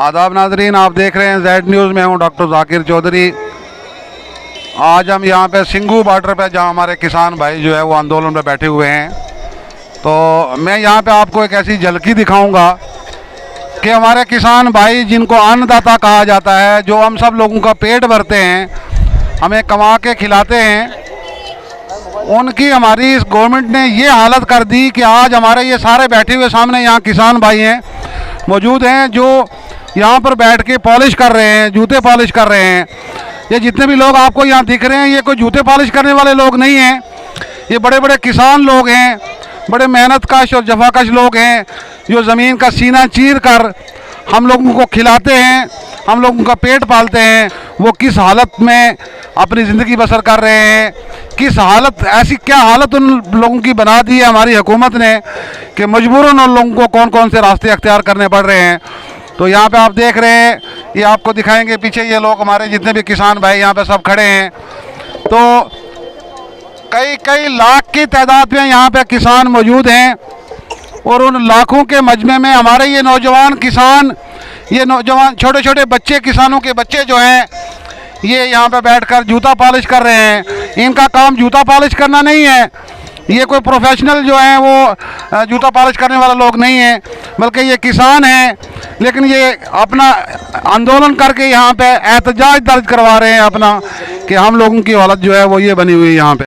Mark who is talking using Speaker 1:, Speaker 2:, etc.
Speaker 1: आदाब नाजरीन, आप देख रहे हैं जेड न्यूज़ में। हूँ डॉक्टर जाकिर चौधरी। आज हम यहाँ पे सिंघू बॉर्डर पे, जहाँ हमारे किसान भाई जो है वो आंदोलन पे बैठे हुए हैं, तो मैं यहाँ पे आपको एक ऐसी झलकी दिखाऊंगा कि हमारे किसान भाई, जिनको अन्नदाता कहा जाता है, जो हम सब लोगों का पेट भरते हैं, हमें कमा के खिलाते हैं, उनकी हमारी इस गवर्नमेंट ने ये हालत कर दी कि आज हमारे ये सारे बैठे हुए सामने यहाँ किसान भाई हैं, मौजूद हैं, जो यहाँ पर बैठ के पॉलिश कर रहे हैं, जूते पॉलिश कर रहे हैं। ये जितने भी लोग आपको यहाँ दिख रहे हैं, ये कोई जूते पॉलिश करने वाले लोग नहीं हैं। ये बड़े बड़े किसान लोग हैं, बड़े मेहनतकश और जफाकश लोग हैं, जो ज़मीन का सीना चीर कर हम लोगों को खिलाते हैं, हम लोगों का पेट पालते हैं। वो किस हालत में अपनी ज़िंदगी बसर कर रहे हैं, किस हालत, ऐसी क्या हालत उन लोगों की बना दी है हमारी हुकूमत ने कि मजबूरन उन लोगों को कौन कौन से रास्ते अख्तियार करने पड़ रहे हैं। तो यहाँ पे आप देख रहे हैं, ये आपको दिखाएंगे पीछे, ये लोग हमारे जितने भी किसान भाई यहाँ पे सब खड़े हैं। तो कई कई लाख की तादाद में यहाँ पे किसान मौजूद हैं, और उन लाखों के मजमे में हमारे ये नौजवान किसान, ये नौजवान छोटे छोटे बच्चे, किसानों के बच्चे जो हैं, ये यहाँ पे बैठकर जूता पॉलिश कर रहे हैं। इनका काम जूता पॉलिश करना नहीं है, ये कोई प्रोफेशनल जो है वो जूता पॉलिश करने वाला लोग नहीं है, बल्कि ये किसान हैं, लेकिन ये अपना आंदोलन करके यहाँ पे एहतजाज दर्ज करवा रहे हैं अपना, कि हम लोगों की हालत जो है वो ये बनी हुई है यहाँ पे।